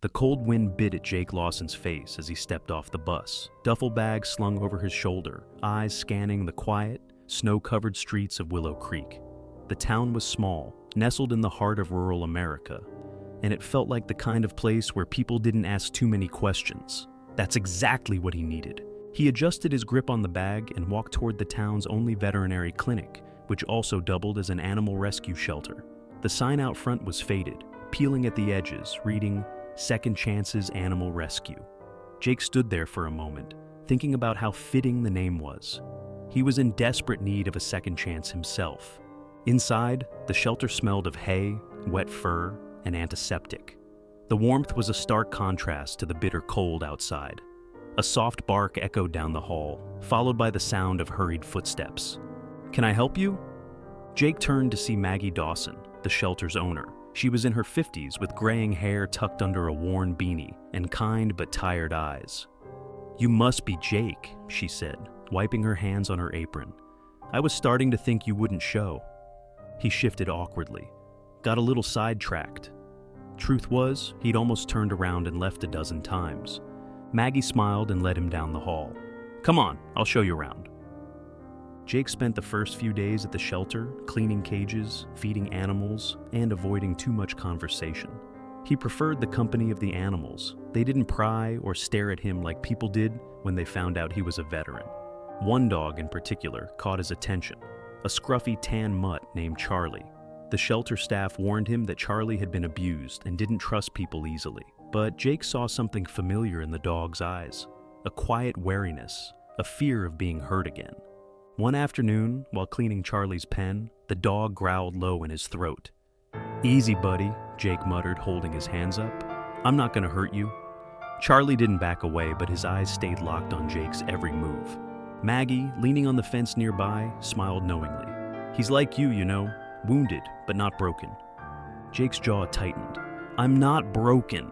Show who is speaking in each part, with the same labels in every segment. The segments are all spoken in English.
Speaker 1: The cold wind bit at Jake Lawson's face as he stepped off the bus, duffel bag slung over his shoulder, eyes scanning the quiet, snow-covered streets of Willow Creek. The town was small, nestled in the heart of rural America, and it felt like the kind of place where people didn't ask too many questions. That's exactly what he needed. He adjusted his grip on the bag and walked toward the town's only veterinary clinic, which also doubled as an animal rescue shelter. The sign out front was faded, peeling at the edges, reading, "Second Chances Animal Rescue." Jake stood there for a moment, thinking about how fitting the name was. He was in desperate need of a second chance himself. Inside, the shelter smelled of hay, wet fur, and antiseptic. The warmth was a stark contrast to the bitter cold outside. A soft bark echoed down the hall, followed by the sound of hurried footsteps. "Can I help you?" Jake turned to see Maggie Dawson, the shelter's owner. She was in her 50s with graying hair tucked under a worn beanie and kind but tired eyes. "You must be Jake," she said, wiping her hands on her apron. "I was starting to think you wouldn't show." He shifted awkwardly, got a little sidetracked. Truth was, he'd almost turned around and left a dozen times. Maggie smiled and led him down the hall. "Come on, I'll show you around." Jake spent the first few days at the shelter, cleaning cages, feeding animals, and avoiding too much conversation. He preferred the company of the animals. They didn't pry or stare at him like people did when they found out he was a veteran. One dog in particular caught his attention, a scruffy tan mutt named Charlie. The shelter staff warned him that Charlie had been abused and didn't trust people easily. But Jake saw something familiar in the dog's eyes, a quiet wariness, a fear of being hurt again. One afternoon, while cleaning Charlie's pen, the dog growled low in his throat. "Easy, buddy," Jake muttered, holding his hands up. "I'm not gonna hurt you." Charlie didn't back away, but his eyes stayed locked on Jake's every move. Maggie, leaning on the fence nearby, smiled knowingly. "He's like you know, wounded, but not broken." Jake's jaw tightened. "I'm not broken."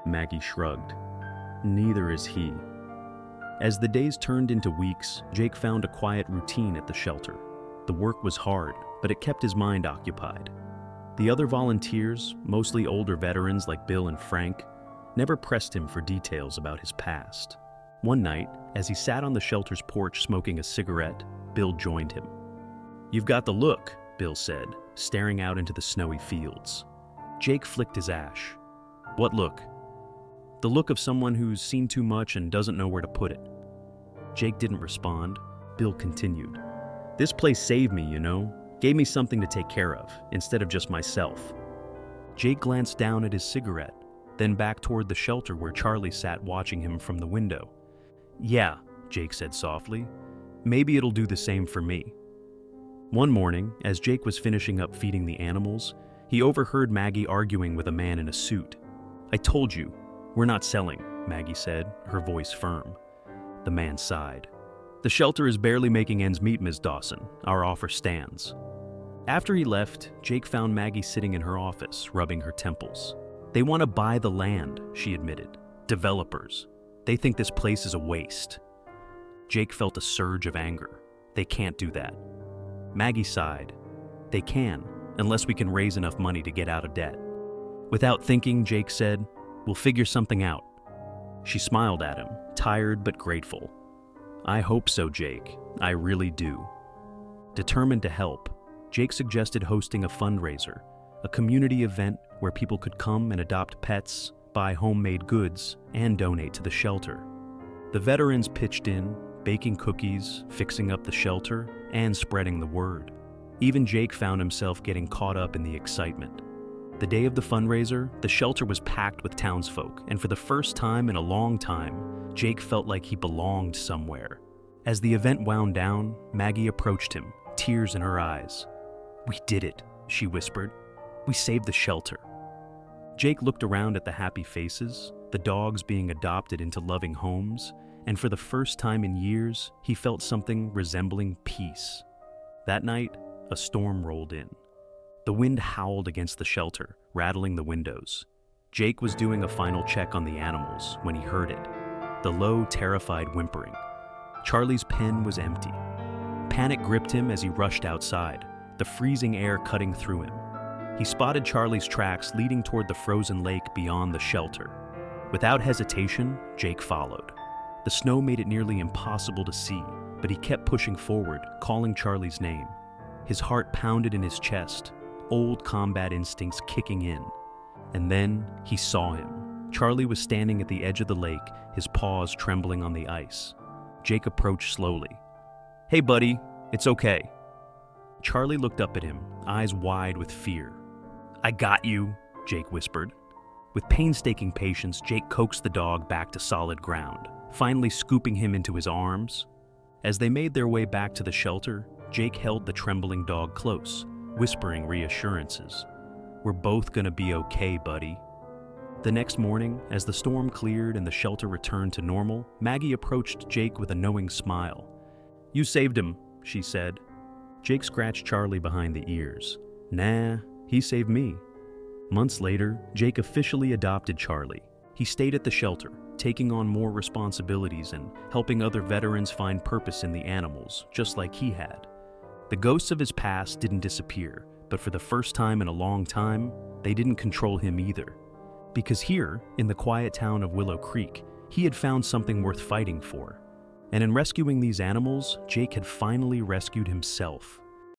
Speaker 1: Maggie shrugged. "Neither is he." As the days turned into weeks, Jake found a quiet routine at the shelter. The work was hard, but it kept his mind occupied. The other volunteers, mostly older veterans like Bill and Frank, never pressed him for details about his past. One night, as he sat on the shelter's porch smoking a cigarette, Bill joined him. "You've got the look," Bill said, staring out into the snowy fields. Jake flicked his ash. "What look?" "The look of someone who's seen too much and doesn't know where to put it." Jake didn't respond. Bill continued. "This place saved me, you know, gave me something to take care of, instead of just myself." Jake glanced down at his cigarette, then back toward the shelter where Charlie sat watching him from the window. "Yeah," Jake said softly, "maybe it'll do the same for me." One morning, as Jake was finishing up feeding the animals, he overheard Maggie arguing with a man in a suit. "I told you, we're not selling," Maggie said, her voice firm. The man sighed. "The shelter is barely making ends meet, Ms. Dawson. Our offer stands." After he left, Jake found Maggie sitting in her office, rubbing her temples. "They want to buy the land," she admitted. "Developers. They think this place is a waste." Jake felt a surge of anger. "They can't do that." Maggie sighed. "They can, unless we can raise enough money to get out of debt." Without thinking, Jake said, "We'll figure something out." She smiled at him, tired but grateful. "I hope so, Jake. I really do." Determined to help, Jake suggested hosting a fundraiser, a community event where people could come and adopt pets, buy homemade goods, and donate to the shelter. The veterans pitched in, baking cookies, fixing up the shelter, and spreading the word. Even Jake found himself getting caught up in the excitement. The day of the fundraiser, the shelter was packed with townsfolk, and for the first time in a long time, Jake felt like he belonged somewhere. As the event wound down, Maggie approached him, tears in her eyes. "We did it," she whispered. "We saved the shelter." Jake looked around at the happy faces, the dogs being adopted into loving homes, and for the first time in years, he felt something resembling peace. That night, a storm rolled in. The wind howled against the shelter, rattling the windows. Jake was doing a final check on the animals when he heard it, the low, terrified whimpering. Charlie's pen was empty. Panic gripped him as he rushed outside, the freezing air cutting through him. He spotted Charlie's tracks leading toward the frozen lake beyond the shelter. Without hesitation, Jake followed. The snow made it nearly impossible to see, but he kept pushing forward, calling Charlie's name. His heart pounded in his chest, old combat instincts kicking in. And then he saw him. Charlie was standing at the edge of the lake, his paws trembling on the ice. Jake approached slowly. "Hey, buddy, it's okay." Charlie looked up at him, eyes wide with fear. "I got you," Jake whispered. With painstaking patience, Jake coaxed the dog back to solid ground, finally scooping him into his arms. As they made their way back to the shelter, Jake held the trembling dog close, whispering reassurances. "We're both gonna be okay, buddy." The next morning, as the storm cleared and the shelter returned to normal, Maggie approached Jake with a knowing smile. "You saved him," she said. Jake scratched Charlie behind the ears. "Nah, he saved me." Months later, Jake officially adopted Charlie. He stayed at the shelter, taking on more responsibilities and helping other veterans find purpose in the animals, just like he had. The ghosts of his past didn't disappear, but for the first time in a long time, they didn't control him either. Because here, in the quiet town of Willow Creek, he had found something worth fighting for. And in rescuing these animals, Jake had finally rescued himself.